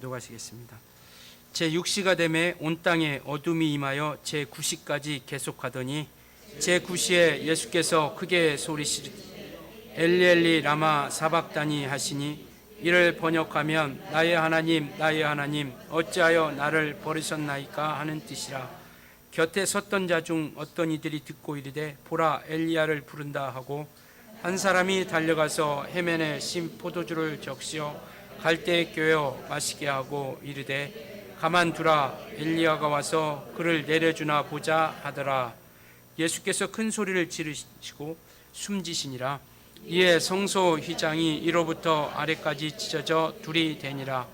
기도하시겠습니다. 제6시가 되매 온 땅에 어둠이 임하여 제9시까지 계속하더니 제9시에 예수께서 크게 소리시르되 엘리 엘리 라마 사박다니 하시니 이를 번역하면 나의 하나님 나의 하나님 어찌하여 나를 버리셨나이까 하는 뜻이라. 곁에 섰던 자 중 어떤 이들이 듣고 이르되 보라 엘리야를 부른다 하고 한 사람이 달려가서 해면에 신 포도주를 적시어 갈대에 꿰어 마시게 하고 이르되 가만두라 엘리야가 와서 그를 내려주나 보자 하더라. 예수께서 큰 소리를 지르시고 숨지시니라. 이에 성소 휘장이 이로부터 아래까지 찢어져 둘이 되니라.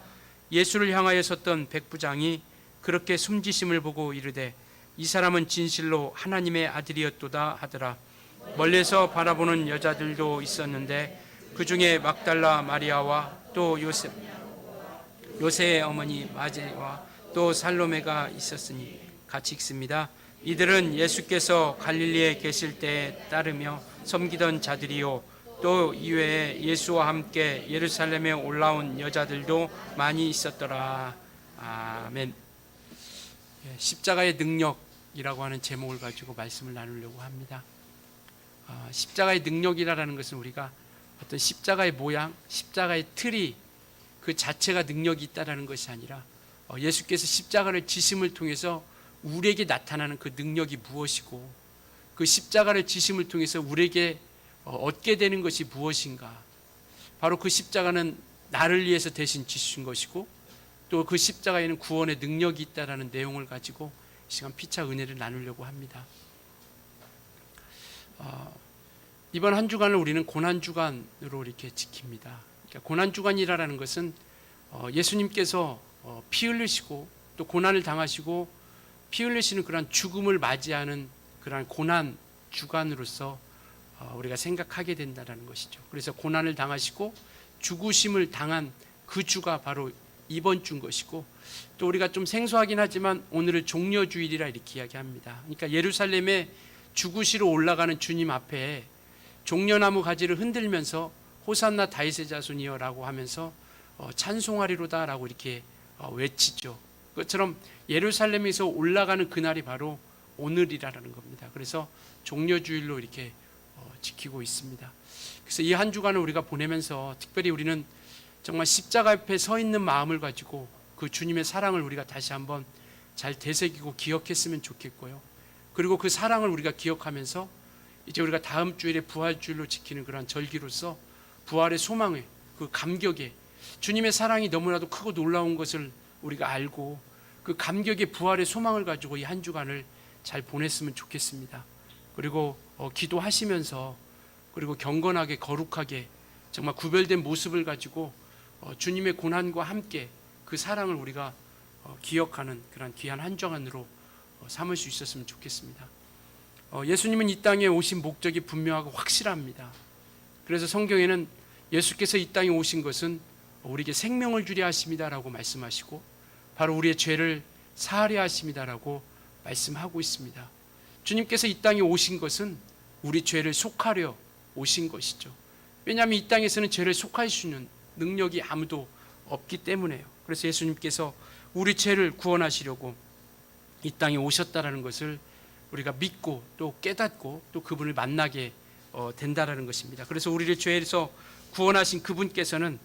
예수를 향하여 섰던 백부장이 그렇게 숨지심을 보고 이르되 이 사람은 진실로 하나님의 아들이었도다 하더라. 멀리서 바라보는 여자들도 있었는데 그 중에 막달라 마리아와 또 요새의 어머니 마제와 또 살로메가 있었으니 같이 읽습니다. 이들은 예수께서 갈릴리에 계실 때에 따르며 섬기던 자들이요 또 이외에 예수와 함께 예루살렘에 올라온 여자들도 많이 있었더라. 아멘. 십자가의 능력이라고 하는 제목을 가지고 말씀을 나누려고 합니다. 십자가의 능력이라는 것은 우리가 어떤 십자가의 모양, 십자가의 틀이 그 자체가 능력이 있다는 것이 아니라 예수께서 십자가를 지심을 통해서 우리에게 나타나는 그 능력이 무엇이고 그 십자가를 지심을 통해서 우리에게 얻게 되는 것이 무엇인가. 바로 그 십자가는 나를 위해서 대신 지신 것이고 또 그 십자가에는 구원의 능력이 있다는 내용을 가지고 이 시간 피차 은혜를 나누려고 합니다. 이번 한 주간을 우리는 고난주간으로 이렇게 지킵니다. 그러니까 고난주간이라는 것은 예수님께서 피 흘리시고 또 고난을 당하시고 피 흘리시는 그런 죽음을 맞이하는 그런 고난주간으로서 우리가 생각하게 된다는 것이죠. 그래서 고난을 당하시고 죽으심을 당한 그 주가 바로 이번 주인 것이고 또 우리가 좀 생소하긴 하지만 오늘을 종려주일이라 이렇게 이야기합니다. 그러니까 예루살렘에 죽으시러 올라가는 주님 앞에 종려나무 가지를 흔들면서 호산나 다윗의 자손이여 라고 하면서 찬송하리로다 라고 이렇게 외치죠. 그것처럼 예루살렘에서 올라가는 그날이 바로 오늘이라는 겁니다. 그래서 종려주일로 이렇게 지키고 있습니다. 그래서 이 한 주간을 우리가 보내면서 특별히 우리는 정말 십자가 앞에 서 있는 마음을 가지고 그 주님의 사랑을 우리가 다시 한번 잘 되새기고 기억했으면 좋겠고요. 그리고 그 사랑을 우리가 기억하면서 이제 우리가 다음 주일에 부활주일로 지키는 그런 절기로서 부활의 소망에 그 감격에 주님의 사랑이 너무나도 크고 놀라운 것을 우리가 알고 그 감격의 부활의 소망을 가지고 이 한 주간을 잘 보냈으면 좋겠습니다. 그리고 기도하시면서 그리고 경건하게 거룩하게 정말 구별된 모습을 가지고 주님의 고난과 함께 그 사랑을 우리가 기억하는 그런 귀한 한 주간으로 삼을 수 있었으면 좋겠습니다. 예수님은 이 땅에 오신 목적이 분명하고 확실합니다. 그래서 성경에는 예수께서 이 땅에 오신 것은 우리에게 생명을 주려 하심이다라고 말씀하시고 바로 우리의 죄를 사하려 하심이다라고 말씀하고 있습니다. 주님께서 이 땅에 오신 것은 우리 죄를 속하려 오신 것이죠. 왜냐하면 이 땅에서는 죄를 속할 수 있는 능력이 아무도 없기 때문에요. 그래서 예수님께서 우리 죄를 구원하시려고 이 땅에 오셨다라는 것을 우리가 믿고 또 깨닫고 또 그분을 만나게 된다라는 것입니다. 그래서 우리를 죄에서 구원하신 그분께서는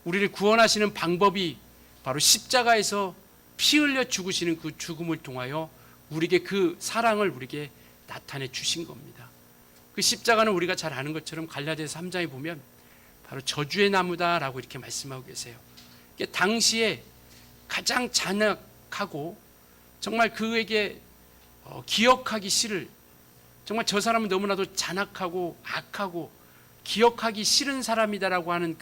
우리를 구원하시는 방법이 바로 십자가에서 피 흘려 죽으시는 그 죽음을 통하여 우리에게 그 사랑을 우리에게 나타내 주신 겁니다. 그 십자가는 우리가 잘 아는 것처럼 갈라디아서 3장에 보면 바로 저주의 나무다라고 이렇게 말씀하고 계세요. 당시에 가장 잔악하고 정말 그에게 기억하기 싫을, 정말 저 사람은 너무나도 잔악하고 악하고 기억하기 싫은 사람이다라고 하는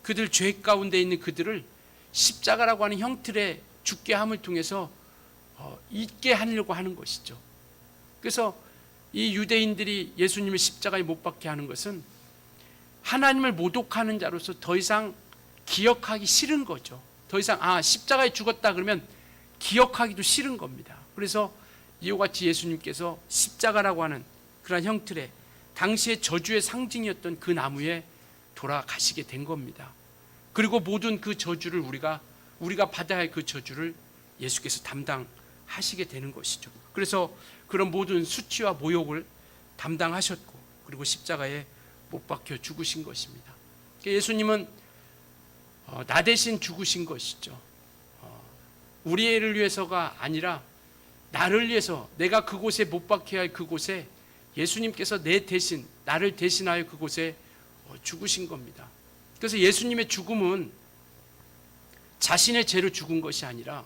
그들 죄 가운데 있는 그들을 십자가라고 하는 형틀에 죽게 함을 통해서 잊게 하려고 하는 것이죠. 그래서 이 유대인들이 예수님을 십자가에 못 박게 하는 것은 하나님을 모독하는 자로서 더 이상 기억하기 싫은 거죠. 더 이상 십자가에 죽었다 그러면 기억하기도 싫은 겁니다. 그래서 이와 같이 예수님께서 십자가라고 하는 그런 형틀에 당시의 저주의 상징이었던 그 나무에 돌아가시게 된 겁니다. 그리고 모든 그 저주를 우리가 받아야 할 그 저주를 예수께서 담당하시게 되는 것이죠. 그래서 그런 모든 수치와 모욕을 담당하셨고, 그리고 십자가에 못 박혀 죽으신 것입니다. 예수님은 나 대신 죽으신 것이죠. 우리를 위해서가 아니라 나를 위해서, 내가 그곳에 못 박혀야 할 그곳에 예수님께서 내 대신, 나를 대신하여 그곳에 죽으신 겁니다. 그래서 예수님의 죽음은 자신의 죄로 죽은 것이 아니라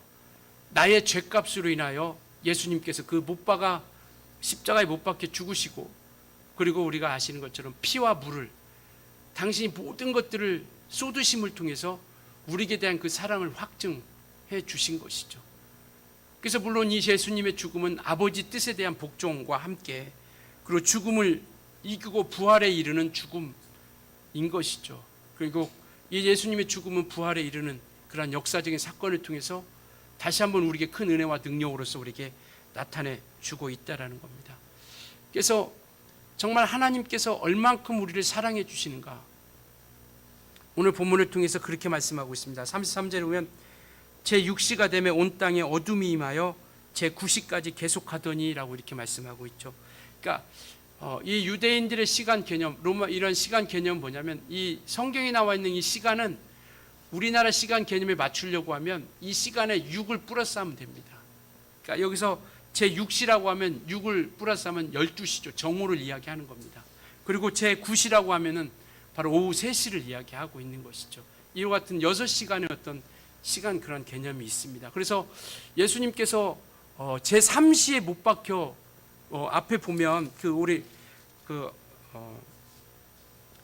나의 죄값으로 인하여 예수님께서 그 십자가에 못 박혀 죽으시고, 그리고 우리가 아시는 것처럼 피와 물을, 당신이 모든 것들을 쏟으심을 통해서 우리에게 대한 그 사랑을 확증해 주신 것이죠. 그래서 물론 이 예수님의 죽음은 아버지 뜻에 대한 복종과 함께, 그리고 죽음을 이기고 부활에 이르는 죽음인 것이죠. 그리고 이 예수님의 죽음은 부활에 이르는 그러한 역사적인 사건을 통해서 다시 한번 우리에게 큰 은혜와 능력으로서 우리에게 나타내 주고 있다라는 겁니다. 그래서 정말 하나님께서 얼만큼 우리를 사랑해 주시는가, 오늘 본문을 통해서 그렇게 말씀하고 있습니다. 33절에 보면 제6시가 되매 온 땅에 어둠이 임하여 제9시까지 계속하더니 라고 이렇게 말씀하고 있죠. 그러니까 이 유대인들의 시간 개념, 이런 시간 개념은 뭐냐면, 이 성경에 나와 있는 이 시간은 우리나라 시간 개념에 맞추려고 하면 이 시간에 6을 플러스 하면 됩니다. 그러니까 여기서 제6시라고 하면 6을 플러스 하면 12시죠. 정오를 이야기하는 겁니다. 그리고 제9시라고 하면은 바로 오후 3시를 이야기하고 있는 것이죠. 이와 같은 6시간의 어떤 시간, 그런 개념이 있습니다. 그래서 예수님께서 제3시에 못 박혀, 앞에 보면 우리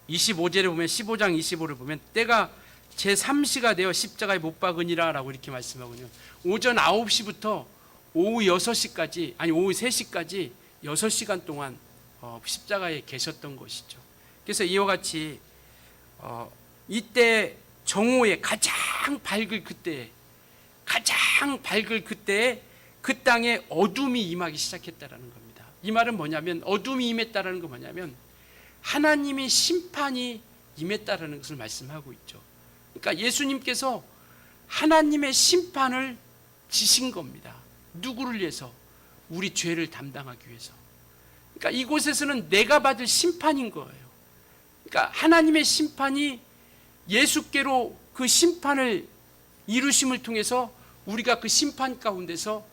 25절에 보면, 15장 25를 보면 때가 제3시가 되어 십자가에 못 박으니라 라고 이렇게 말씀하거든요. 오전 9시부터 오후 6시까지, 아니 오후 3시까지 6시간 동안 십자가에 계셨던 것이죠. 그래서 이와 같이 이때 정오에 가장 밝을 그때에 그 땅에 어둠이 임하기 시작했다라는 겁니다. 이 말은 뭐냐면, 어둠이 임했다라는 건 뭐냐면 하나님의 심판이 임했다라는 것을 말씀하고 있죠. 그러니까 예수님께서 하나님의 심판을 지신 겁니다. 누구를 위해서? 우리 죄를 담당하기 위해서. 그러니까 이곳에서는 내가 받을 심판인 거예요. 그러니까 하나님의 심판이 예수께로 그 심판을 이루심을 통해서 우리가 그 심판 가운데서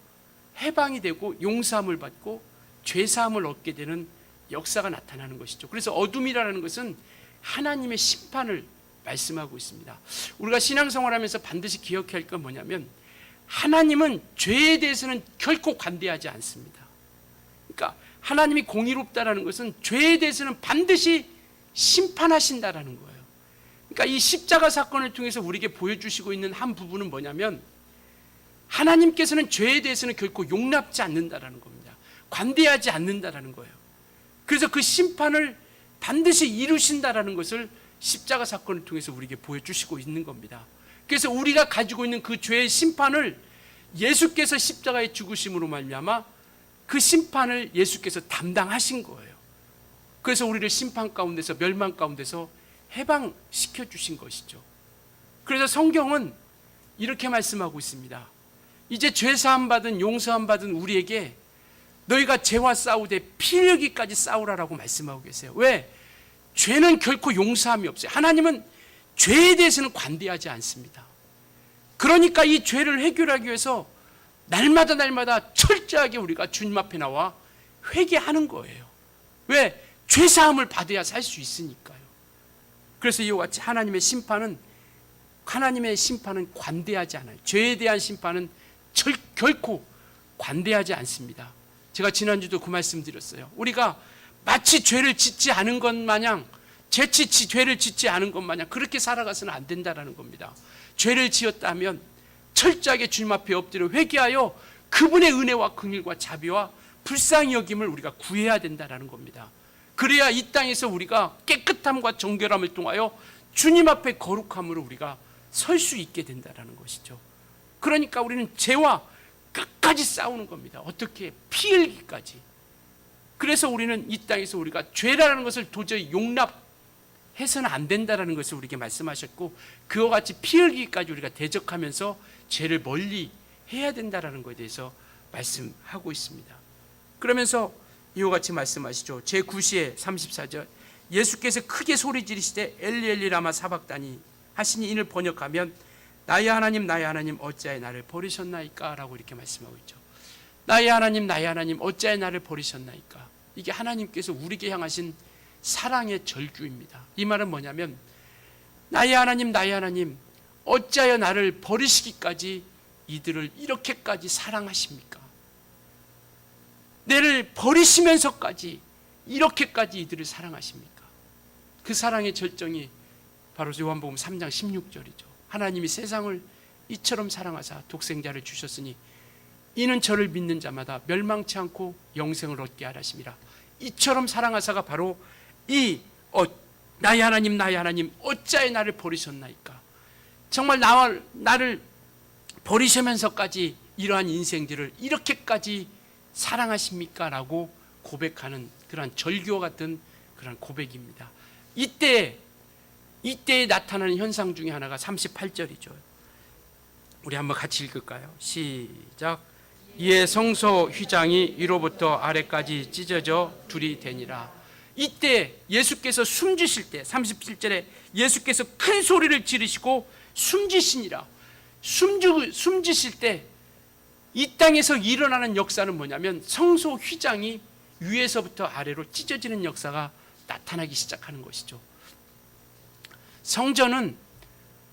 해방이 되고 용서함을 받고 죄사함을 얻게 되는 역사가 나타나는 것이죠. 그래서 어둠이라는 것은 하나님의 심판을 말씀하고 있습니다. 우리가 신앙생활하면서 반드시 기억해야 할 건 뭐냐면, 하나님은 죄에 대해서는 결코 관대하지 않습니다. 그러니까 하나님이 공의롭다라는 것은 죄에 대해서는 반드시 심판하신다라는 거예요. 그러니까 이 십자가 사건을 통해서 우리에게 보여주시고 있는 한 부분은 뭐냐면, 하나님께서는 죄에 대해서는 결코 용납지 않는다라는 겁니다. 관대하지 않는다라는 거예요. 그래서 그 심판을 반드시 이루신다라는 것을 십자가 사건을 통해서 우리에게 보여주시고 있는 겁니다. 그래서 우리가 가지고 있는 그 죄의 심판을 예수께서 십자가에 죽으심으로 말미암아 그 심판을 예수께서 담당하신 거예요. 그래서 우리를 심판 가운데서, 멸망 가운데서 해방시켜 주신 것이죠. 그래서 성경은 이렇게 말씀하고 있습니다. 이제 죄사함 받은, 용서함 받은 우리에게 너희가 죄와 싸우되 피 흘리기까지 싸우라라고 말씀하고 계세요. 왜? 죄는 결코 용서함이 없어요. 하나님은 죄에 대해서는 관대하지 않습니다. 그러니까 이 죄를 해결하기 위해서 날마다 철저하게 우리가 주님 앞에 나와 회개하는 거예요. 왜? 죄사함을 받아야 살 수 있으니까요. 그래서 이와 같이 하나님의 심판은 관대하지 않아요. 죄에 대한 심판은 결코 관대하지 않습니다. 제가 지난주도 그 말씀 드렸어요. 우리가 마치 죄를 짓지 않은 것 마냥, 죄를 짓지 않은 것 마냥 그렇게 살아가서는 안 된다라는 겁니다. 죄를 지었다면 철저하게 주님 앞에 엎드려 회개하여 그분의 은혜와 긍휼과 자비와 불쌍히 여김을 우리가 구해야 된다라는 겁니다. 그래야 이 땅에서 우리가 깨끗함과 정결함을 통하여 주님 앞에 거룩함으로 우리가 설 수 있게 된다라는 것이죠. 그러니까 우리는 죄와 끝까지 싸우는 겁니다. 어떻게? 피 흘리기까지. 그래서 우리는 이 땅에서 우리가 죄라는 것을 도저히 해서는 안 된다라는 것을 우리에게 말씀하셨고, 그와 같이 피 흘리기까지 우리가 대적하면서 죄를 멀리 해야 된다라는 것에 대해서 말씀하고 있습니다. 그러면서 이와 같이 말씀하시죠. 제9시에 34절, 예수께서 크게 소리 지르시되 엘리 엘리 라마 사박다니 하시니, 이를 번역하면 나의 하나님 나의 하나님 어찌하여 나를 버리셨나이까 라고 이렇게 말씀하고 있죠. 나의 하나님 나의 하나님 어찌하여 나를 버리셨나이까. 이게 하나님께서 우리에게 향하신 사랑의 절규입니다. 이 말은 뭐냐면, 나의 하나님 나의 하나님 어찌하여 나를 버리시기까지 이들을 이렇게까지 사랑하십니까? 내를 버리시면서까지 이렇게까지 이들을 사랑하십니까? 그 사랑의 절정이 바로 요한복음 3장 16절이죠. 하나님이 세상을 이처럼 사랑하사 독생자를 주셨으니 이는 저를 믿는 자마다 멸망치 않고 영생을 얻게 하라심이라. 이처럼 사랑하사가 바로 나의 하나님 나의 하나님 어찌하여 나를 버리셨나이까. 정말 나를 버리시면서까지 이러한 인생들을 이렇게까지 사랑하십니까? 라고 고백하는 그러한 절규와 같은 그러한 고백입니다. 이때에 나타나는 현상 중에 하나가 38절이죠. 우리 한번 같이 읽을까요? 시작. 이에 성소 휘장이 위로부터 아래까지 찢어져 둘이 되니라. 이때 예수께서 숨지실 때, 37절에 예수께서 큰 소리를 지르시고 숨지시니라. 숨지실 때 이 땅에서 일어나는 역사는 뭐냐면, 성소 휘장이 위에서부터 아래로 찢어지는 역사가 나타나기 시작하는 것이죠. 성전은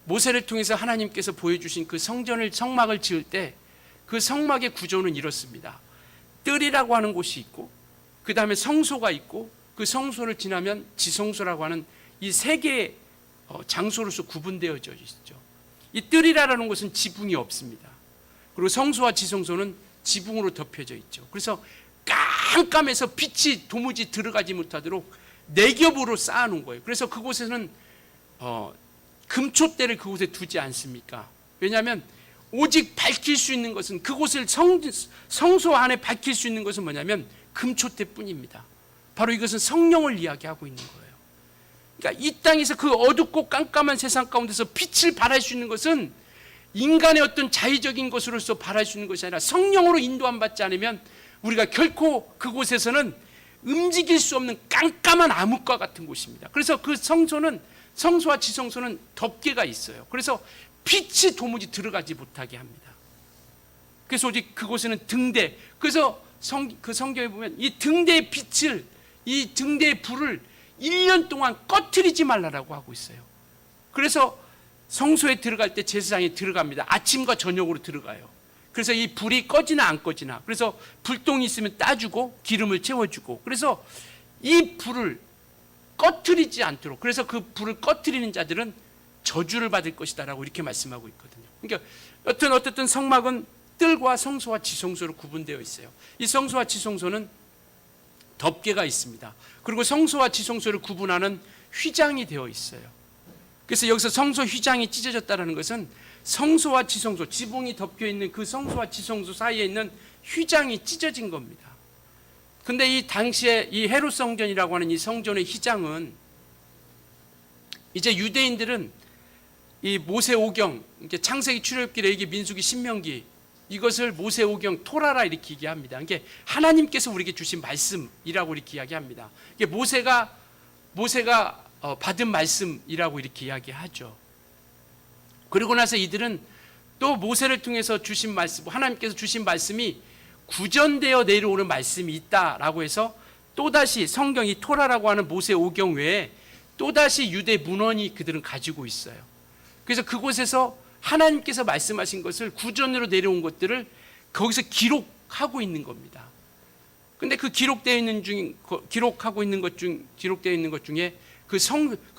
모세를 통해서 하나님께서 보여주신 그 성막을 지을 때 그 성막의 구조는 이렇습니다. 뜰이라고 하는 곳이 있고, 그 다음에 성소가 있고, 그 성소를 지나면 지성소라고 하는 이 세 개의 장소로서 구분되어져 있죠. 이 뜰이라는 곳은 지붕이 없습니다. 그리고 성소와 지성소는 지붕으로 덮여져 있죠. 그래서 깜깜해서 빛이 도무지 들어가지 못하도록 네 겹으로 쌓아놓은 거예요. 그래서 그곳에는 금초대를 그곳에 두지 않습니까? 왜냐하면 오직 밝힐 수 있는 것은, 그곳을 성소 안에 밝힐 수 있는 것은 뭐냐면 금초대뿐입니다. 바로 이것은 성령을 이야기하고 있는 거예요. 그러니까 이 땅에서 그 어둡고 깜깜한 세상 가운데서 빛을 발할 수 있는 것은 인간의 어떤 자의적인 것으로서 발할 수 있는 것이 아니라 성령으로 인도함 받지 않으면 우리가 결코 그곳에서는 움직일 수 없는 깜깜한 암흑과 같은 곳입니다. 그래서 그 성소와 지성소는 덮개가 있어요. 그래서 빛이 도무지 들어가지 못하게 합니다. 그래서 오직 그곳에는 등대, 그래서 그 성경에 보면 이 등대의 빛을, 이 등대의 불을 1년 동안 꺼트리지 말라라고 하고 있어요. 그래서 성소에 들어갈 때 제사장이 들어갑니다. 아침과 저녁으로 들어가요. 그래서 이 불이 꺼지나 안 꺼지나, 그래서 불똥이 있으면 따주고 기름을 채워주고, 그래서 이 불을 꺼트리지 않도록, 그래서 그 불을 꺼트리는 자들은 저주를 받을 것이다 라고 이렇게 말씀하고 있거든요. 그러니까 어쨌든 성막은 뜰과 성소와 지성소로 구분되어 있어요. 이 성소와 지성소는 덮개가 있습니다. 그리고 성소와 지성소를 구분하는 휘장이 되어 있어요. 그래서 여기서 성소 휘장이 찢어졌다는 것은 성소와 지성소, 지붕이 덮여 있는 그 성소와 지성소 사이에 있는 휘장이 찢어진 겁니다. 근데 이 당시에 이 헤롯 성전이라고 하는 이 성전의 휘장은, 이제 유대인들은 이 모세오경, 창세기, 출애굽기, 레위기, 민수기, 신명기, 이것을 모세오경, 토라라 이렇게 얘기합니다. 이게 하나님께서 우리에게 주신 말씀이라고 이렇게 이야기합니다. 이게 모세가 받은 말씀이라고 이렇게 이야기하죠. 그리고 나서 이들은 또 모세를 통해서 주신 말씀, 하나님께서 주신 말씀이 구전되어 내려오는 말씀이 있다라고 해서 또다시 성경이 토라라고 하는 모세오경 외에 또다시 유대 문헌이 그들은 가지고 있어요. 그래서 그곳에서 하나님께서 말씀하신 것을, 구전으로 내려온 것들을 거기서 기록하고 있는 겁니다. 근데 그 기록되어 있는 것 중에 그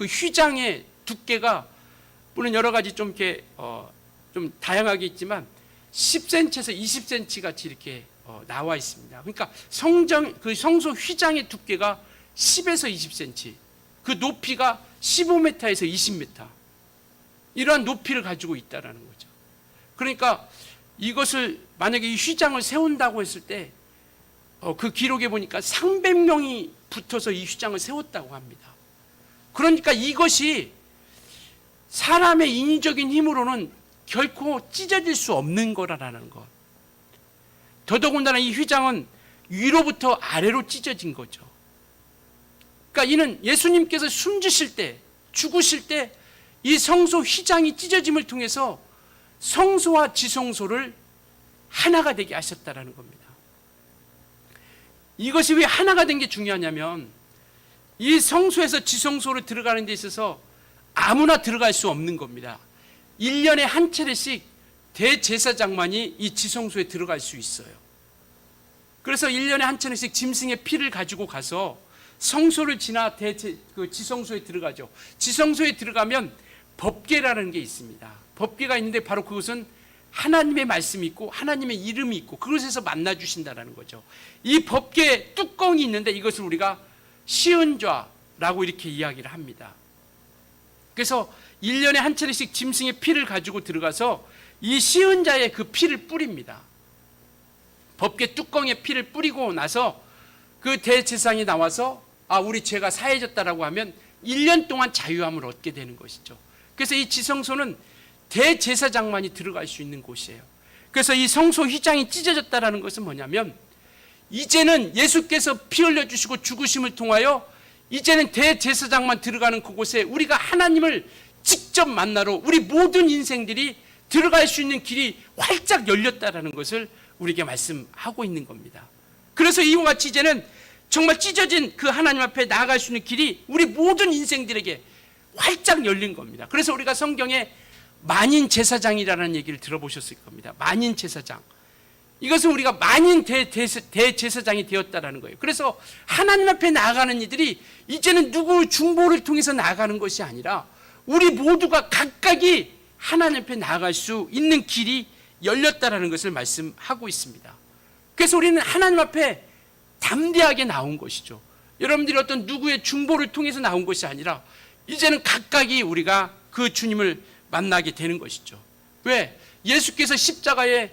휘장의 두께가 물론 여러 가지 좀 이렇게 좀 다양하게 있지만 10cm에서 20cm 같이 이렇게 나와 있습니다. 그러니까 그 성소 휘장의 두께가 10에서 20cm, 그 높이가 15m에서 20m, 이러한 높이를 가지고 있다라는 거죠. 그러니까 이것을 만약에 이 휘장을 세운다고 했을 때 그 기록에 보니까 300명이 붙어서 이 휘장을 세웠다고 합니다. 그러니까 이것이 사람의 인위적인 힘으로는 결코 찢어질 수 없는 거라는 것. 더더군다나 이 휘장은 위로부터 아래로 찢어진 거죠. 그러니까 이는 예수님께서 숨지실 때, 죽으실 때 이 성소 휘장이 찢어짐을 통해서 성소와 지성소를 하나가 되게 하셨다라는 겁니다. 이것이 왜 하나가 된 게 중요하냐면 이 성소에서 지성소로 들어가는 데 있어서 아무나 들어갈 수 없는 겁니다. 1년에 한 차례씩 대제사장만이 이 지성소에 들어갈 수 있어요. 그래서 1년에 한 차례씩 짐승의 피를 가지고 가서 성소를 지나 지성소에 들어가죠. 지성소에 들어가면 법궤라는 게 있습니다. 법궤가 있는데 바로 그것은 하나님의 말씀이 있고 하나님의 이름이 있고 그것에서 만나주신다는 거죠. 이 법궤 뚜껑이 있는데 이것을 우리가 시은좌라고 이렇게 이야기를 합니다. 그래서 1년에 한 차례씩 짐승의 피를 가지고 들어가서 이 시은자의 그 피를 뿌립니다. 법궤 뚜껑에 피를 뿌리고 나서 그 대제사장이 나와서 우리 죄가 사해졌다라고 하면 1년 동안 자유함을 얻게 되는 것이죠. 그래서 이 지성소는 대제사장만이 들어갈 수 있는 곳이에요. 그래서 이 성소 휘장이 찢어졌다라는 것은 뭐냐면 이제는 예수께서 피 흘려주시고 죽으심을 통하여 이제는 대제사장만 들어가는 그곳에 우리가 하나님을 직접 만나러 우리 모든 인생들이 들어갈 수 있는 길이 활짝 열렸다라는 것을 우리에게 말씀하고 있는 겁니다. 그래서 이와 같이 이제는 정말 찢어진 그 하나님 앞에 나아갈 수 있는 길이 우리 모든 인생들에게 활짝 열린 겁니다. 그래서 우리가 성경에 만인 제사장이라는 얘기를 들어보셨을 겁니다. 만인 제사장. 이것은 우리가 만인 대제사장이 되었다라는 거예요. 그래서 하나님 앞에 나아가는 이들이 이제는 누구의 중보를 통해서 나아가는 것이 아니라 우리 모두가 각각이 하나님 앞에 나아갈 수 있는 길이 열렸다라는 것을 말씀하고 있습니다. 그래서 우리는 하나님 앞에 담대하게 나온 것이죠. 여러분들이 어떤 누구의 중보를 통해서 나온 것이 아니라 이제는 각각이 우리가 그 주님을 만나게 되는 것이죠. 왜? 예수께서 십자가의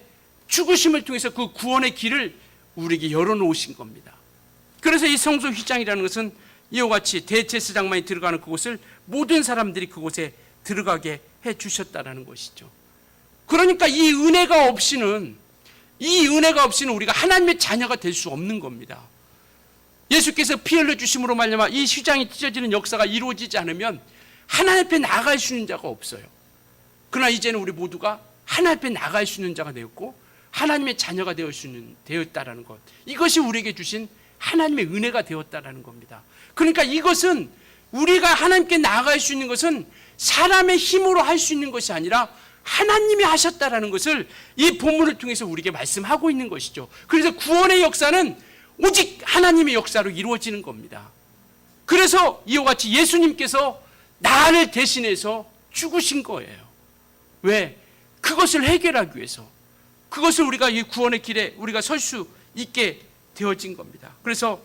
죽으심을 통해서 그 구원의 길을 우리에게 열어놓으신 겁니다. 그래서 이 성소 휘장이라는 것은 이와 같이 대제사장만이 들어가는 그곳을 모든 사람들이 그곳에 들어가게 해주셨다는 것이죠. 그러니까 이 은혜가 없이는 우리가 하나님의 자녀가 될 수 없는 겁니다. 예수께서 피 흘려주심으로 말미암아 이 휘장이 찢어지는 역사가 이루어지지 않으면 하나님 앞에 나아갈 수 있는 자가 없어요. 그러나 이제는 우리 모두가 하나님 앞에 나아갈 수 있는 자가 되었고 하나님의 자녀가 되었다라는 것, 이것이 우리에게 주신 하나님의 은혜가 되었다라는 겁니다. 그러니까 이것은 우리가 하나님께 나아갈 수 있는 것은 사람의 힘으로 할 수 있는 것이 아니라 하나님이 하셨다라는 것을 이 본문을 통해서 우리에게 말씀하고 있는 것이죠. 그래서 구원의 역사는 오직 하나님의 역사로 이루어지는 겁니다. 그래서 이와 같이 예수님께서 나를 대신해서 죽으신 거예요. 왜? 그것을 해결하기 위해서, 그것을 우리가 이 구원의 길에 우리가 설 수 있게 되어진 겁니다. 그래서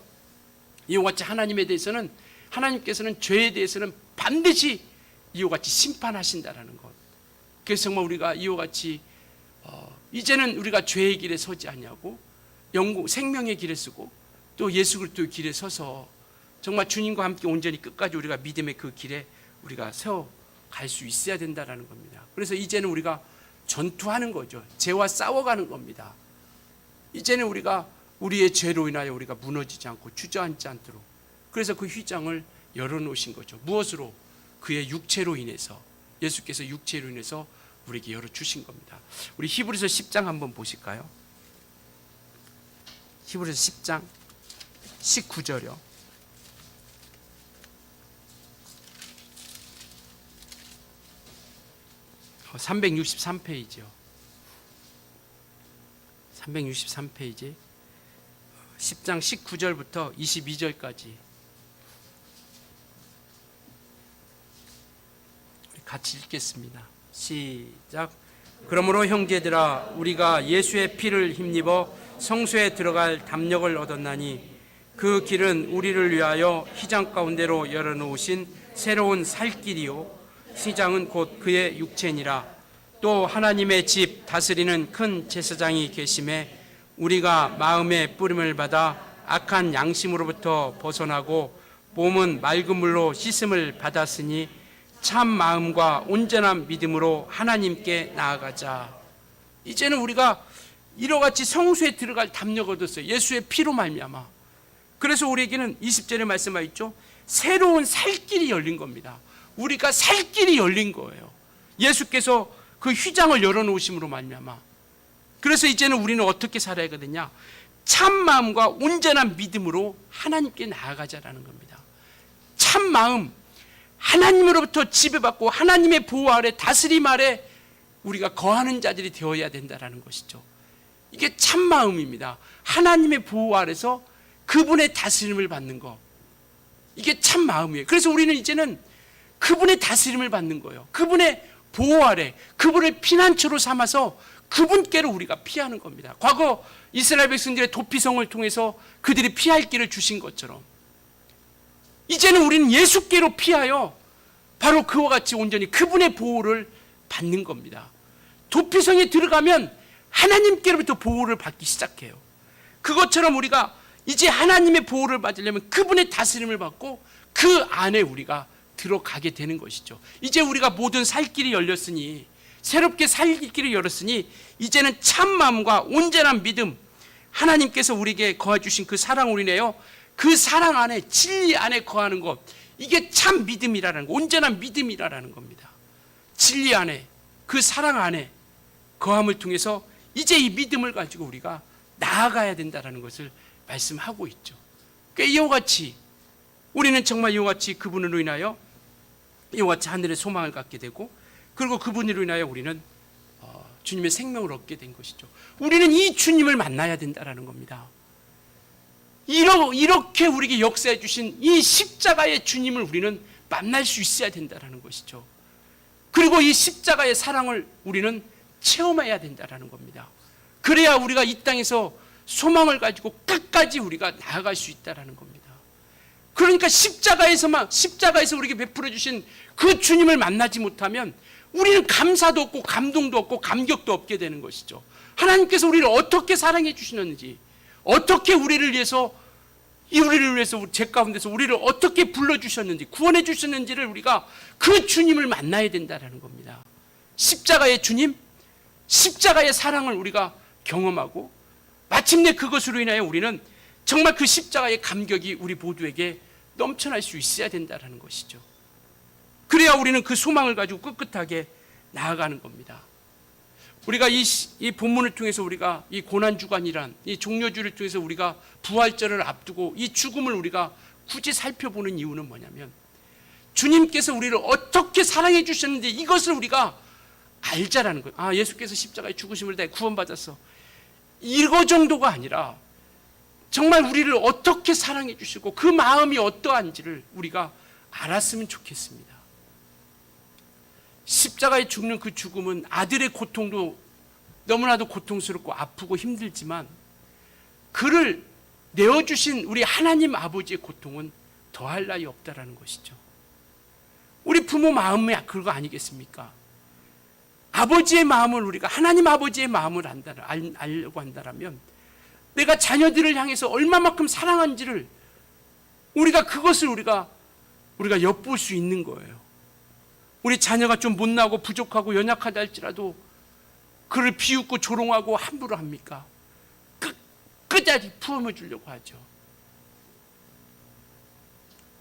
이와 같이 하나님께서는 죄에 대해서는 반드시 이와 같이 심판하신다라는 것. 그래서 정말 우리가 이와 같이 이제는 우리가 죄의 길에 서지 아니하고 생명의 길에 서고 또 예수 그리스도의 길에 서서 정말 주님과 함께 온전히 끝까지 우리가 믿음의 그 길에 우리가 세워갈 수 있어야 된다는 겁니다. 그래서 이제는 우리가 전투하는 거죠. 죄와 싸워가는 겁니다. 이제는 우리가 우리의 죄로 인하여 우리가 무너지지 않고 주저앉지 않도록, 그래서 그 휘장을 열어놓으신 거죠. 무엇으로? 그의 육체로 인해서, 예수께서 육체로 인해서 우리에게 열어주신 겁니다. 우리 히브리서 10장 한번 보실까요? 히브리서 10장 19절이요. 어, 363페이지요. 363페이지 10장 19절부터 22절까지 같이 읽겠습니다. 시작. 그러므로 형제들아, 우리가 예수의 피를 힘입어 성소에 들어갈 담력을 얻었나니 그 길은 우리를 위하여 휘장 가운데로 열어놓으신 새로운 살 길이요, 휘장은 곧 그의 육체니라. 또 하나님의 집 다스리는 큰 제사장이 계심에 우리가 마음의 뿌림을 받아 악한 양심으로부터 벗어나고 몸은 맑은 물로 씻음을 받았으니 참 마음과 온전한 믿음으로 하나님께 나아가자. 이제는 우리가 이와 같이 성소에 들어갈 담력을 얻었어요. 예수의 피로 말미암아. 그래서 우리에게는 20절에 말씀하여 있죠. 새로운 살 길이 열린 겁니다. 우리가 살 길이 열린 거예요. 예수께서 그 휘장을 열어놓으심으로 말미암아. 그래서 이제는 우리는 어떻게 살아야 되느냐? 참 마음과 온전한 믿음으로 하나님께 나아가자라는 겁니다. 참 마음, 하나님으로부터 지배받고 하나님의 보호 아래 다스림 아래 우리가 거하는 자들이 되어야 된다는 것이죠. 이게 참 마음입니다. 하나님의 보호 아래서 그분의 다스림을 받는 것, 이게 참 마음이에요. 그래서 우리는 이제는 그분의 다스림을 받는 거예요. 그분의 보호 아래, 그분을 피난처로 삼아서 그분께로 우리가 피하는 겁니다. 과거 이스라엘 백성들의 도피성을 통해서 그들이 피할 길을 주신 것처럼 이제는 우리는 예수께로 피하여 바로 그와 같이 온전히 그분의 보호를 받는 겁니다. 도피성에 들어가면 하나님께로부터 보호를 받기 시작해요. 그것처럼 우리가 이제 하나님의 보호를 받으려면 그분의 다스림을 받고 그 안에 우리가 들어가게 되는 것이죠. 이제 우리가 모든 살 길이 열렸으니, 새롭게 살 길을 열었으니 이제는 참 마음과 온전한 믿음, 하나님께서 우리에게 거해 주신 그 사랑으로 인하여 그 사랑 안에, 진리 안에 거하는 것, 이게 참 믿음이라는 거, 온전한 믿음이라는 겁니다. 진리 안에, 그 사랑 안에 거함을 통해서 이제 이 믿음을 가지고 우리가 나아가야 된다는 것을 말씀하고 있죠. 그러니까 이와 같이 우리는 정말 이와 같이 그분으로 인하여 이와 같이 하늘의 소망을 갖게 되고, 그리고 그분으로 인하여 우리는 주님의 생명을 얻게 된 것이죠. 우리는 이 주님을 만나야 된다는 겁니다. 이렇게 우리에게 역사해 주신 이 십자가의 주님을 우리는 만날 수 있어야 된다는 것이죠. 그리고 이 십자가의 사랑을 우리는 체험해야 된다는 겁니다. 그래야 우리가 이 땅에서 소망을 가지고 끝까지 우리가 나아갈 수 있다는 겁니다. 그러니까 십자가에서 우리에게 베풀어 주신 그 주님을 만나지 못하면 우리는 감사도 없고 감동도 없고 감격도 없게 되는 것이죠. 하나님께서 우리를 어떻게 사랑해 주시는지, 어떻게 우리를 위해서 제 가운데서 우리를 어떻게 불러주셨는지, 구원해 주셨는지를 우리가 그 주님을 만나야 된다는 겁니다. 십자가의 주님, 십자가의 사랑을 우리가 경험하고 마침내 그것으로 인하여 우리는 정말 그 십자가의 감격이 우리 모두에게 넘쳐날 수 있어야 된다는 것이죠. 그래야 우리는 그 소망을 가지고 꿋꿋하게 나아가는 겁니다. 우리가 이 본문을 통해서 우리가 이 고난주간이란 이 종려주를 통해서 우리가 부활절을 앞두고 이 죽음을 우리가 굳이 살펴보는 이유는 뭐냐면, 주님께서 우리를 어떻게 사랑해 주셨는지 이것을 우리가 알자라는 거예요. 아, 예수께서 십자가에 죽으심을 다 구원받았어, 이거 정도가 아니라 정말 우리를 어떻게 사랑해 주시고 그 마음이 어떠한지를 우리가 알았으면 좋겠습니다. 십자가에 죽는 그 죽음은 아들의 고통도 너무나도 고통스럽고 아프고 힘들지만 그를 내어주신 우리 하나님 아버지의 고통은 더할 나위 없다라는 것이죠. 우리 부모 마음이 그거 아니겠습니까? 아버지의 마음을 우리가 하나님 아버지의 마음을 알려고 한다면 내가 자녀들을 향해서 얼마만큼 사랑한지를 그것을 우리가 엿볼 수 있는 거예요. 우리 자녀가 좀 못나고 부족하고 연약하다 할지라도 그를 비웃고 조롱하고 함부로 합니까? 끝까지 품어 주려고 하죠.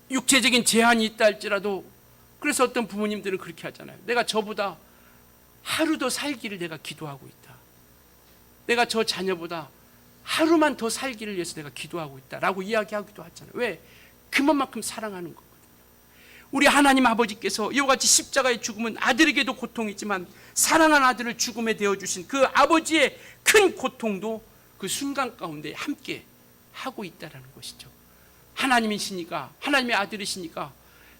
육체적인 제한이 있다 할지라도, 그래서 어떤 부모님들은 그렇게 하잖아요. 내가 저보다 하루 더 살기를 내가 기도하고 있다. 내가 저 자녀보다 하루만 더 살기를 위해서 내가 기도하고 있다라고 이야기하기도 하잖아요. 왜? 그만큼 사랑하는 거거든요. 우리 하나님 아버지께서 이와 같이 십자가의 죽음은 아들에게도 고통이지만 사랑하는 아들을 죽음에 내어주신 그 아버지의 큰 고통도 그 순간 가운데 함께 하고 있다는 것이죠. 하나님이시니까, 하나님의 아들이시니까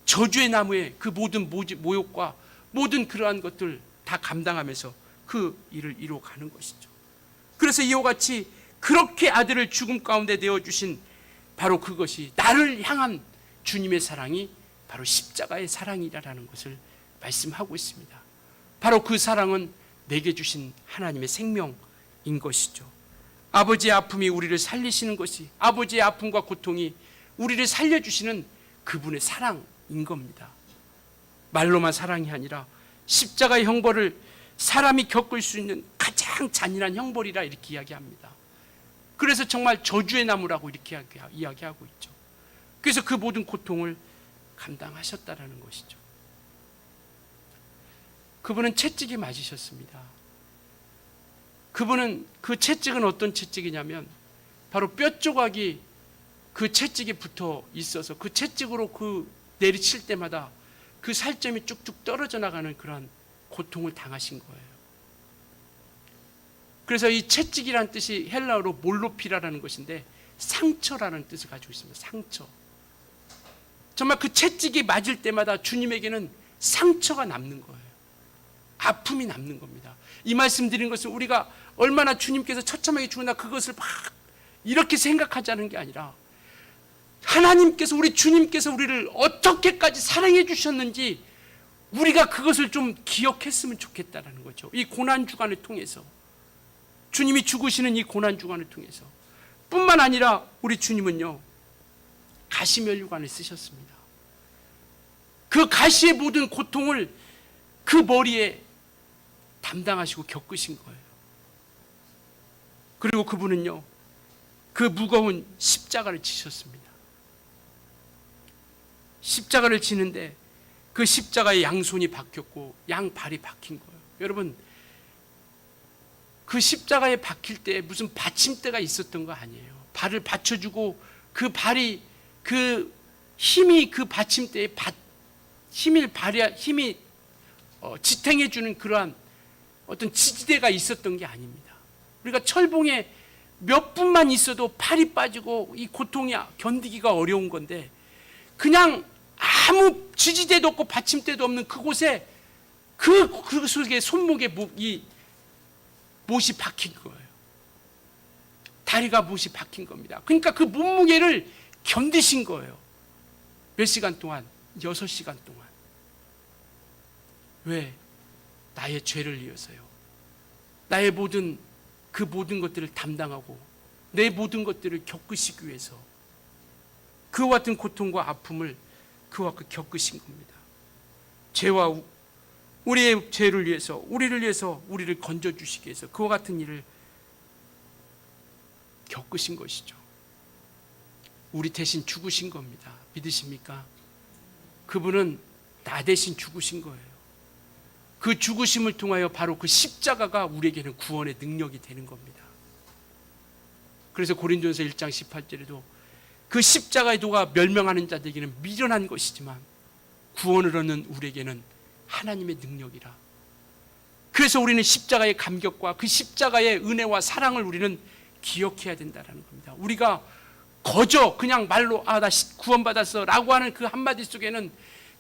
저주의 나무에 그 모든 모욕과 모든 그러한 것들 다 감당하면서 그 일을 이루어가는 것이죠. 그래서 이와 같이 그렇게 아들을 죽음 가운데 내어주신 바로 그것이, 나를 향한 주님의 사랑이 바로 십자가의 사랑이라는 것을 말씀하고 있습니다. 바로 그 사랑은 내게 주신 하나님의 생명인 것이죠. 아버지의 아픔이 우리를 살리시는 것이, 아버지의 아픔과 고통이 우리를 살려주시는 그분의 사랑인 겁니다. 말로만 사랑이 아니라 십자가의 형벌을 사람이 겪을 수 있는 가장 잔인한 형벌이라 이렇게 이야기합니다. 그래서 정말 저주의 나무라고 이렇게 이야기하고 있죠. 그래서 그 모든 고통을 감당하셨다라는 것이죠. 그분은 채찍이 맞으셨습니다. 그분은 그 채찍은 어떤 채찍이냐면 바로 뼈 조각이 그 채찍에 붙어 있어서 그 채찍으로 그 내리칠 때마다 그 살점이 쭉쭉 떨어져 나가는 그런 고통을 당하신 거예요. 그래서 이 채찍이라는 뜻이 헬라어로 몰로피라라는 것인데 상처라는 뜻을 가지고 있습니다. 상처. 정말 그 채찍이 맞을 때마다 주님에게는 상처가 남는 거예요. 아픔이 남는 겁니다. 이 말씀 드린 것은 우리가 얼마나 주님께서 처참하게 죽었나 그것을 막 이렇게 생각하자는 게 아니라 하나님께서 우리 주님께서 우리를 어떻게까지 사랑해 주셨는지 우리가 그것을 좀 기억했으면 좋겠다는 거죠. 이 고난주간을 통해서 주님이 죽으시는 이 고난주간을 통해서 뿐만 아니라 우리 주님은요 가시면류관을 쓰셨습니다. 그 가시의 모든 고통을 그 머리에 담당하시고 겪으신 거예요. 그리고 그분은요 그 무거운 십자가를 지셨습니다. 십자가를 지는데 그 십자가의 양손이 박혔고 양발이 박힌 거예요. 여러분 그 십자가에 박힐 때 무슨 받침대가 있었던 거 아니에요. 발을 받쳐주고 그 발이 그 힘이 그 받침대에 힘이 지탱해주는 그러한 어떤 지지대가 있었던 게 아닙니다. 우리가 철봉에 몇 분만 있어도 팔이 빠지고 이 고통이 견디기가 어려운 건데 그냥 아무 지지대도 없고 받침대도 없는 그곳에 그 속에 손목에 이 못이 박힌 거예요. 다리가 못이 박힌 겁니다. 그러니까 그 몸무게를 견디신 거예요. 몇 시간 동안? 6시간 동안. 왜? 나의 죄를 위해서요. 나의 그 모든 것들을 담당하고 내 모든 것들을 겪으시기 위해서 그와 같은 고통과 아픔을 그와 같이 겪으신 겁니다. 죄와 우리의 죄를 위해서 우리를 건져주시기 위해서 그와 같은 일을 겪으신 것이죠. 우리 대신 죽으신 겁니다. 믿으십니까? 그분은 나 대신 죽으신 거예요. 그 죽으심을 통하여 바로 그 십자가가 우리에게는 구원의 능력이 되는 겁니다. 그래서 고린도전서 1장 18절에도 그 십자가의 도가 멸명하는 자들에게는 미련한 것이지만 구원을 얻는 우리에게는 하나님의 능력이라. 그래서 우리는 십자가의 감격과 그 십자가의 은혜와 사랑을 우리는 기억해야 된다는 겁니다. 우리가 거저 그냥 말로 나 구원받았어 라고 하는 그 한마디 속에는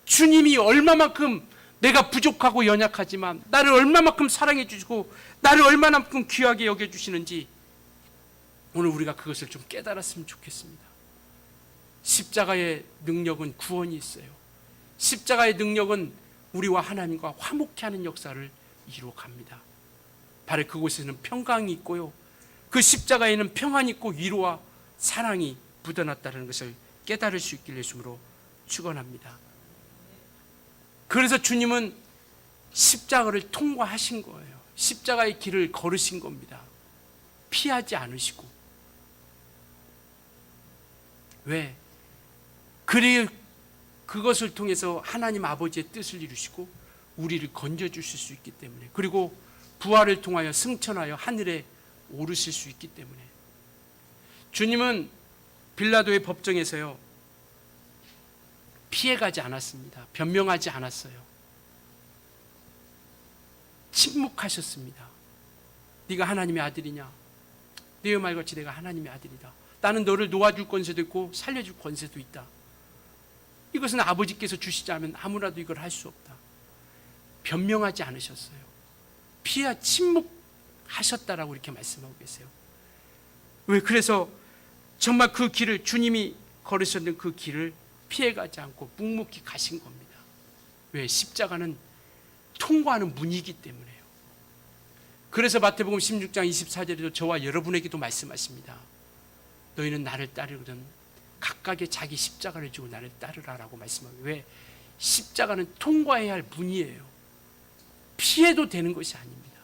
주님이 얼마만큼 내가 부족하고 연약하지만 나를 얼마만큼 사랑해 주시고 나를 얼마만큼 귀하게 여겨주시는지 오늘 우리가 그것을 좀 깨달았으면 좋겠습니다. 십자가의 능력은 구원이 있어요. 십자가의 능력은 우리와 하나님과 화목케 하는 역사를 이루어갑니다. 바로 그곳에는 평강이 있고요. 그 십자가에는 평안이 있고 위로와 사랑이 묻어났다는 것을 깨달을 수 있길 예수님으로 축원합니다. 그래서 주님은 십자가를 통과하신 거예요. 십자가의 길을 걸으신 겁니다. 피하지 않으시고. 왜? 그것을 통해서 하나님 아버지의 뜻을 이루시고 우리를 건져주실 수 있기 때문에, 그리고 부활을 통하여 승천하여 하늘에 오르실 수 있기 때문에. 주님은 빌라도의 법정에서요 피해가지 않았습니다. 변명하지 않았어요. 침묵하셨습니다. 네가 하나님의 아들이냐? 네 말같이 내가 하나님의 아들이다. 나는 너를 놓아줄 권세도 있고 살려줄 권세도 있다. 이것은 아버지께서 주시지 않으면 아무라도 이걸 할 수 없다. 변명하지 않으셨어요. 침묵하셨다라고 이렇게 말씀하고 계세요. 왜? 그래서 정말 그 길을, 주님이 걸으셨던 그 길을 피해가지 않고 묵묵히 가신 겁니다. 왜? 십자가는 통과하는 문이기 때문에요. 그래서 마태복음 16장 24절에도 저와 여러분에게도 말씀하십니다. 너희는 나를 따르거든 각각의 자기 십자가를 지고 나를 따르라라고 말씀합니다. 왜? 십자가는 통과해야 할 문이에요. 피해도 되는 것이 아닙니다.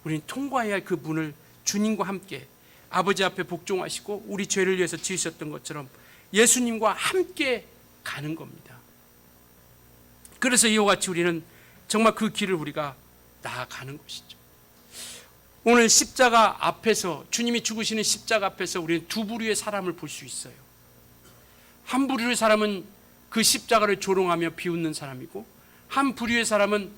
우리는 통과해야 할 그 문을 주님과 함께 아버지 앞에 복종하시고 우리 죄를 위해서 지으셨던 것처럼 예수님과 함께 가는 겁니다. 그래서 이와 같이 우리는 정말 그 길을 우리가 나아가는 것이죠. 오늘 십자가 앞에서, 주님이 죽으시는 십자가 앞에서 우리는 두 부류의 사람을 볼 수 있어요. 한 부류의 사람은 그 십자가를 조롱하며 비웃는 사람이고, 한 부류의 사람은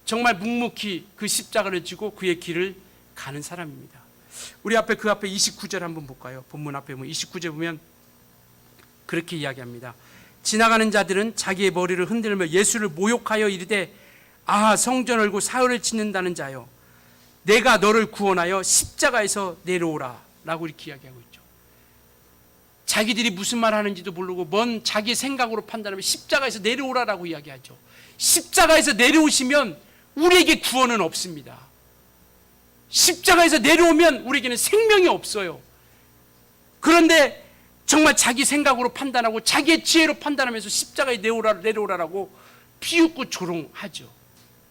정말 묵묵히 그 십자가를 지고 그의 길을 가는 사람입니다. 우리 앞에 그 앞에 29절 한번 볼까요? 본문 앞에 29절 보면 그렇게 이야기합니다. 지나가는 자들은 자기의 머리를 흔들며 예수를 모욕하여 이르되, 아, 성전 얼고 사흘을 치는다는 자여, 내가 너를 구원하여 십자가에서 내려오라 라고 이렇게 이야기하고 있죠. 자기들이 무슨 말 하는지도 모르고 뭔 자기 생각으로 판단하면 십자가에서 내려오라라고 이야기하죠. 십자가에서 내려오시면 우리에게 구원은 없습니다. 십자가에서 내려오면 우리에게는 생명이 없어요. 그런데 정말 자기 생각으로 판단하고 자기의 지혜로 판단하면서 십자가에 내려오라라고 비웃고 조롱하죠.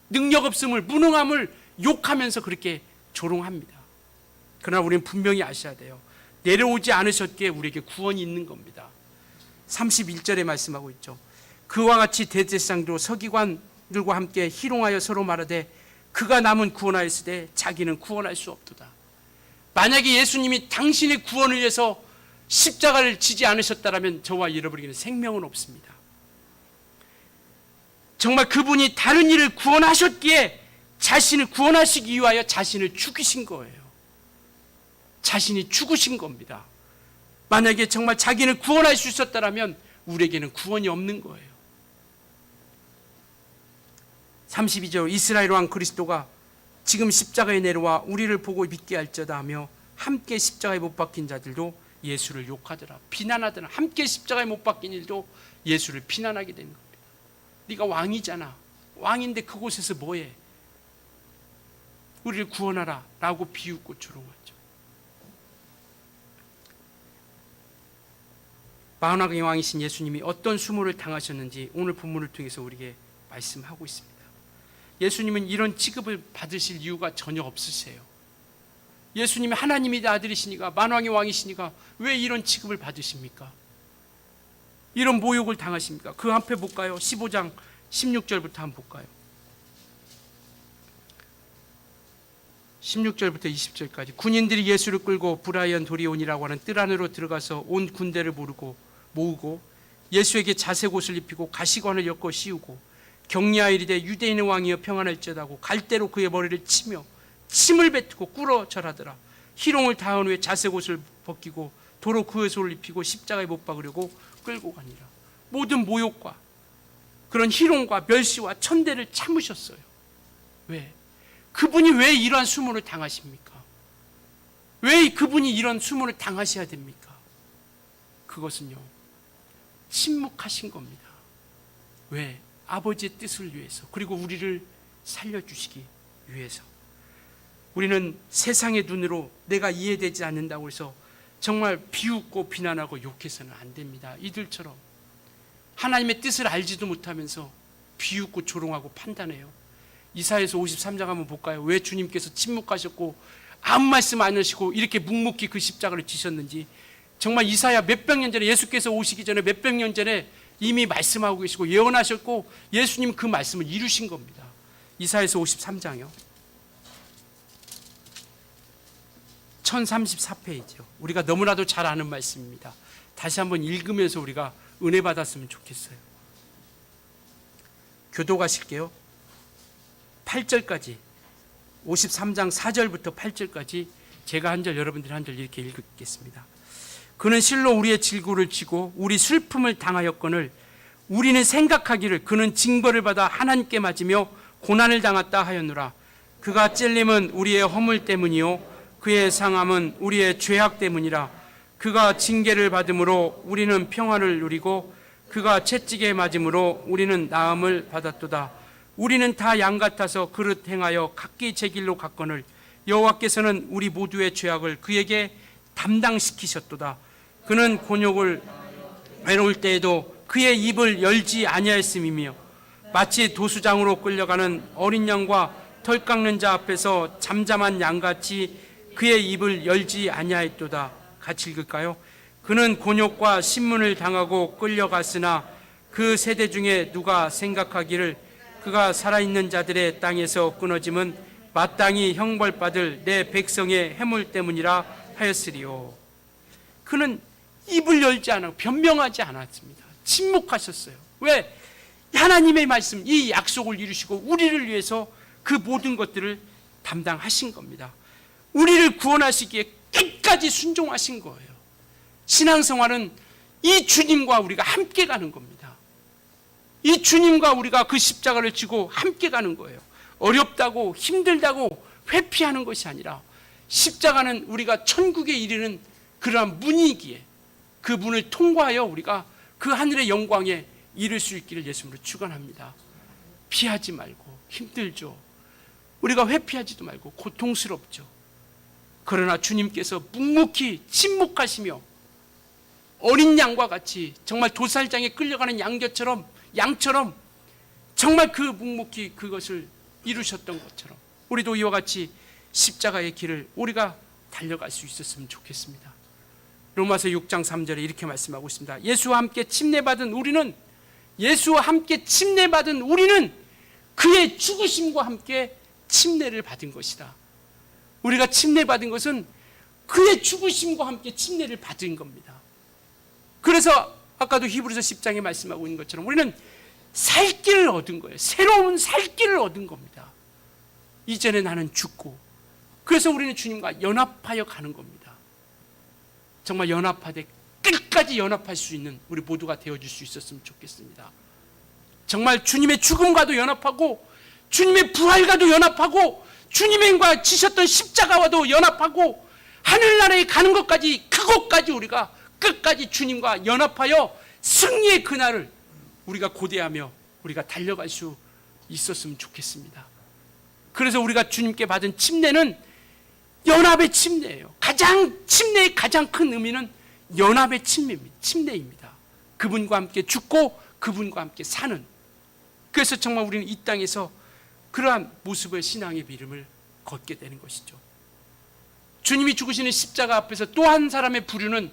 능력 없음을, 무능함을 욕하면서 그렇게 조롱합니다. 그러나 우리는 분명히 아셔야 돼요. 내려오지 않으셨기에 우리에게 구원이 있는 겁니다. 31절에 말씀하고 있죠. 그와 같이 대제사장도 서기관들과 함께 희롱하여 서로 말하되, 그가 남은 구원하였으되 자기는 구원할 수 없도다. 만약에 예수님이 당신의 구원을 위해서 십자가를 지지 않으셨다면 저와 잃어버리기는 생명은 없습니다. 정말 그분이 다른 일을 구원하셨기에 자신을 구원하시기 위하여 자신을 죽이신 거예요. 자신이 죽으신 겁니다. 만약에 정말 자기를 구원할 수 있었다면 우리에게는 구원이 없는 거예요. 32절, 이스라엘 왕 그리스도가 지금 십자가에 내려와 우리를 보고 믿게 할지어다 하며 함께 십자가에 못 박힌 자들도 예수를 욕하더라, 비난하더라. 함께 십자가에 못 박힌 일도 예수를 비난하게 되는 겁니다. 네가 왕이잖아. 왕인데 그곳에서 뭐해? 우리를 구원하라 라고 비웃고 조롱하죠. 만왕의 왕이신 예수님이 어떤 수모를 당하셨는지 오늘 본문을 통해서 우리에게 말씀하고 있습니다. 예수님은 이런 취급을 받으실 이유가 전혀 없으세요. 예수님이 하나님의 아들이시니까, 만왕의 왕이시니까 왜 이런 취급을 받으십니까? 이런 모욕을 당하십니까? 그 앞에 볼까요? 15장 16절부터 한번 볼까요? 16절부터 20절까지. 군인들이 예수를 끌고 브라이언 도리온이라고 하는 뜰 안으로 들어가서 온 군대를 모으고 예수에게 자색 옷을 입히고 가시관을 엮어 씌우고 격려하여 이르되, 유대인의 왕이여 평안할지어다고 갈대로 그의 머리를 치며 침을 뱉고 꿇어 절하더라. 희롱을 다한 후에 자색 옷을 벗기고 도로 그의 옷을 입히고 십자가에 못 박으려고 끌고 가니라. 모든 모욕과 그런 희롱과 멸시와 천대를 참으셨어요. 왜? 그분이 왜 이러한 수모를 당하십니까? 왜 그분이 이런 수모를 당하셔야 됩니까? 그것은요, 침묵하신 겁니다. 왜? 아버지의 뜻을 위해서, 그리고 우리를 살려주시기 위해서. 우리는 세상의 눈으로 내가 이해되지 않는다고 해서 정말 비웃고 비난하고 욕해서는 안 됩니다. 이들처럼 하나님의 뜻을 알지도 못하면서 비웃고 조롱하고 판단해요. 이사야서 53장 한번 볼까요? 왜 주님께서 침묵하셨고 아무 말씀 안 하시고 이렇게 묵묵히 그 십자가를 지셨는지. 정말 이사야 몇백 년 전에, 예수께서 오시기 전에 몇백 년 전에 이미 말씀하고 계시고 예언하셨고 예수님 그 말씀을 이루신 겁니다. 이사야서 53장이요. 1034페이지요. 우리가 너무나도 잘 아는 말씀입니다. 다시 한번 읽으면서 우리가 은혜 받았으면 좋겠어요. 교도가실게요. 8절까지, 53장 4절부터 8절까지 제가 한 절, 여러분들이 한 절 이렇게 읽겠습니다. 그는 실로 우리의 질고를 지고 우리 슬픔을 당하였거늘 우리는 생각하기를 그는 징벌을 받아 하나님께 맞으며 고난을 당했다 하였노라. 그가 찔림은 우리의 허물 때문이요 그의 상함은 우리의 죄악 때문이라. 그가 징계를 받음으로 우리는 평화를 누리고 그가 채찍에 맞음으로 우리는 나음을 받았도다. 우리는 다 양 같아서 그릇 행하여 각기 제 길로 갔거늘 여호와께서는 우리 모두의 죄악을 그에게 담당시키셨도다. 그는 곤욕을 외로울 때에도 그의 입을 열지 아니하였음이며 마치 도수장으로 끌려가는 어린 양과 털 깎는 자 앞에서 잠잠한 양같이 그의 입을 열지 아니하였도다. 같이 읽을까요? 그는 곤욕과 신문을 당하고 끌려갔으나 그 세대 중에 누가 생각하기를 그가 살아있는 자들의 땅에서 끊어짐은 마땅히 형벌받을 내 백성의 해물 때문이라 하였으리요. 그는 입을 열지 않았고 변명하지 않았습니다. 침묵하셨어요. 왜? 하나님의 말씀, 이 약속을 이루시고 우리를 위해서 그 모든 것들을 담당하신 겁니다. 우리를 구원하시기에 끝까지 순종하신 거예요. 신앙생활은 이 주님과 우리가 함께 가는 겁니다. 이 주님과 우리가 그 십자가를 지고 함께 가는 거예요. 어렵다고 힘들다고 회피하는 것이 아니라 십자가는 우리가 천국에 이르는 그러한 문이기에 그 문을 통과하여 우리가 그 하늘의 영광에 이를 수 있기를 예수님으로 축원합니다. 피하지 말고 힘들죠. 우리가 회피하지도 말고 고통스럽죠. 그러나 주님께서 묵묵히 침묵하시며 어린 양과 같이 정말 도살장에 끌려가는 양처럼 정말 그 묵묵히 그것을 이루셨던 것처럼 우리도 이와 같이 십자가의 길을 우리가 달려갈 수 있었으면 좋겠습니다. 로마서 6장 3절에 이렇게 말씀하고 있습니다. 예수와 함께 침례받은 우리는 그의 죽으심과 함께 침례를 받은 것이다. 우리가 침례받은 것은 그의 죽으심과 함께 침례를 받은 겁니다. 그래서 아까도 히브리서 10장에 말씀하고 있는 것처럼 우리는 살 길을 얻은 거예요. 새로운 살 길을 얻은 겁니다. 이전에 나는 죽고, 그래서 우리는 주님과 연합하여 가는 겁니다. 정말 연합하되 끝까지 연합할 수 있는 우리 모두가 되어줄 수 있었으면 좋겠습니다. 정말 주님의 죽음과도 연합하고 주님의 부활과도 연합하고 주님과 지셨던 십자가와도 연합하고 하늘나라에 가는 것까지, 그것까지 우리가 끝까지 주님과 연합하여 승리의 그날을 우리가 고대하며 우리가 달려갈 수 있었으면 좋겠습니다. 그래서 우리가 주님께 받은 침례는 연합의 침례예요. 침례의 가장 큰 의미는 연합의 침례입니다. 그분과 함께 죽고 그분과 함께 사는. 그래서 정말 우리는 이 땅에서 그러한 모습의 신앙의 믿음을 걷게 되는 것이죠. 주님이 죽으시는 십자가 앞에서 또 한 사람의 부류는,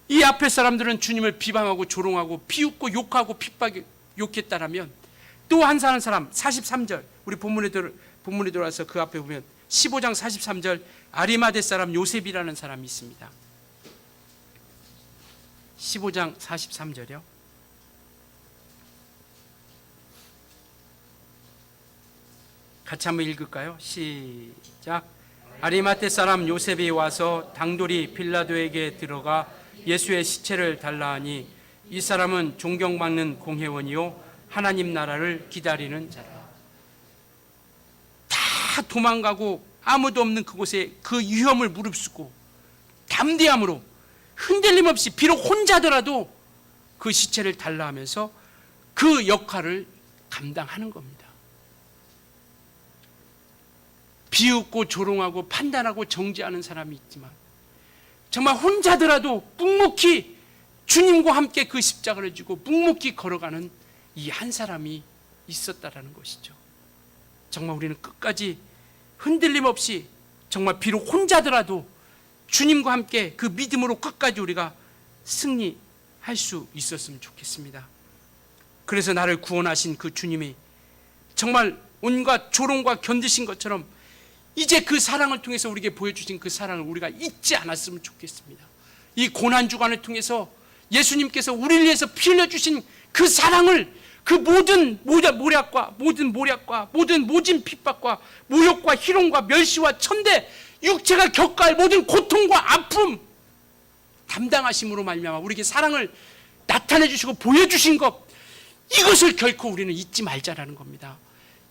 이 앞에 사람들은 주님을 비방하고 조롱하고 비웃고 욕하고 욕했다라면 또 한 사람 43절 우리 본문에 들어와서 그 앞에 보면 15장 43절 아리마대 사람 요셉이라는 사람이 있습니다. 15장 43절이요. 같이 한번 읽을까요? 시작. 아리마대 사람 요셉이 와서 당돌이 빌라도에게 들어가 예수의 시체를 달라 하니 이 사람은 존경받는 공회원이요 하나님 나라를 기다리는 자라. 다 도망가고 아무도 없는 그곳에 그 위험을 무릅쓰고 담대함으로 흔들림 없이 비록 혼자더라도 그 시체를 달라 하면서 그 역할을 감당하는 겁니다. 비웃고 조롱하고 판단하고 정죄하는 사람이 있지만 정말 혼자더라도 묵묵히 주님과 함께 그 십자가를 지고 묵묵히 걸어가는 이 한 사람이 있었다라는 것이죠. 정말 우리는 끝까지 흔들림 없이 정말 비록 혼자더라도 주님과 함께 그 믿음으로 끝까지 우리가 승리할 수 있었으면 좋겠습니다. 그래서 나를 구원하신 그 주님이 정말 온갖 조롱과 견디신 것처럼 이제 그 사랑을 통해서 우리에게 보여주신 그 사랑을 우리가 잊지 않았으면 좋겠습니다. 이 고난주간을 통해서 예수님께서 우리를 위해서 피 흘려주신 그 사랑을, 그 모든 모략과 모든 모진 핍박과 모욕과 희롱과 멸시와 천대, 육체가 겪어야 할 모든 고통과 아픔 담당하심으로 말미암아 우리에게 사랑을 나타내 주시고 보여주신 것, 이것을 결코 우리는 잊지 말자라는 겁니다.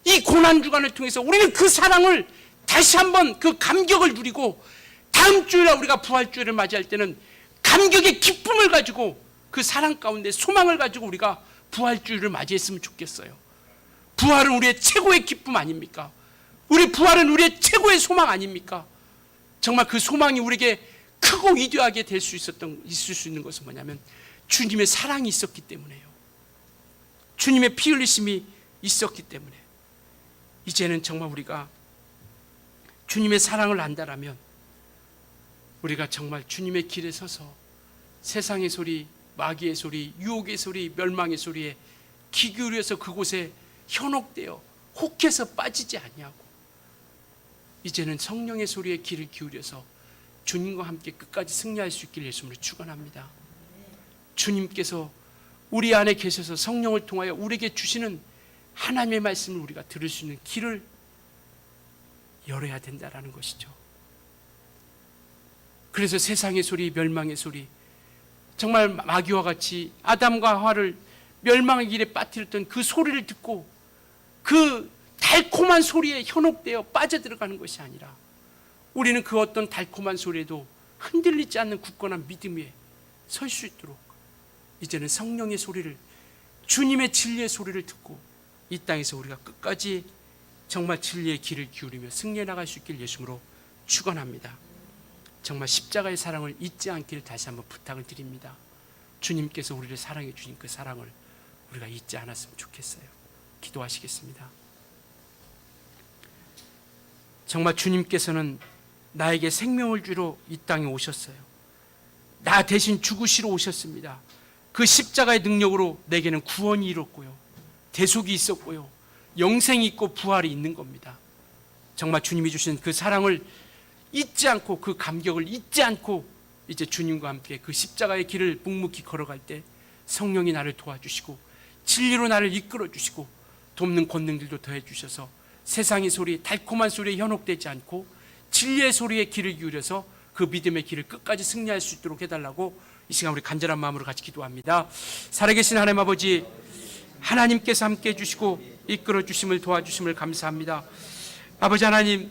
이 고난주간을 통해서 우리는 그 사랑을 다시 한번 그 감격을 누리고 다음 주일날 우리가 부활주일을 맞이할 때는 감격의 기쁨을 가지고 그 사랑 가운데 소망을 가지고 우리가 부활주일을 맞이했으면 좋겠어요. 부활은 우리의 최고의 기쁨 아닙니까? 우리 부활은 우리의 최고의 소망 아닙니까? 정말 그 소망이 우리에게 크고 위대하게 있을 수 있는 것은 뭐냐면 주님의 사랑이 있었기 때문에요. 주님의 피 흘리심이 있었기 때문에. 이제는 정말 우리가 주님의 사랑을 안다라면 우리가 정말 주님의 길에 서서 세상의 소리, 마귀의 소리, 유혹의 소리, 멸망의 소리에 귀 기울여서 그곳에 현혹되어 혹해서 빠지지 아니하고 이제는 성령의 소리에 귀를 기울여서 주님과 함께 끝까지 승리할 수 있길 예수님으로 축원합니다. 주님께서 우리 안에 계셔서 성령을 통하여 우리에게 주시는 하나님의 말씀을 우리가 들을 수 있는 길을 열어야 된다라는 것이죠. 그래서 세상의 소리, 멸망의 소리, 정말 마귀와 같이 아담과 하와를 멸망의 길에 빠뜨렸던 그 소리를 듣고 그 달콤한 소리에 현혹되어 빠져들어가는 것이 아니라 우리는 그 어떤 달콤한 소리에도 흔들리지 않는 굳건한 믿음 위에 설 수 있도록 이제는 성령의 소리를, 주님의 진리의 소리를 듣고 이 땅에서 우리가 끝까지 정말 진리의 길을 기울이며 승리해 나갈 수 있길 예수님으로 축원합니다. 정말 십자가의 사랑을 잊지 않기를 다시 한번 부탁을 드립니다. 주님께서 우리를 사랑해 주신 그 사랑을 우리가 잊지 않았으면 좋겠어요. 기도하시겠습니다. 정말 주님께서는 나에게 생명을 주러 이 땅에 오셨어요. 나 대신 죽으시러 오셨습니다. 그 십자가의 능력으로 내게는 구원이 이뤘고요, 대속이 있었고요, 영생이 있고 부활이 있는 겁니다. 정말 주님이 주신 그 사랑을 잊지 않고, 그 감격을 잊지 않고 이제 주님과 함께 그 십자가의 길을 묵묵히 걸어갈 때 성령이 나를 도와주시고 진리로 나를 이끌어 주시고 돕는 권능들도 더해 주셔서 세상의 소리, 달콤한 소리에 현혹되지 않고 진리의 소리에 귀를 기울여서 그 믿음의 길을 끝까지 승리할 수 있도록 해달라고 이 시간 우리 간절한 마음으로 같이 기도합니다. 살아계신 하나님 아버지, 하나님께서 함께 해주시고 이끌어 주심을 도와주심을 감사합니다. 아버지 하나님,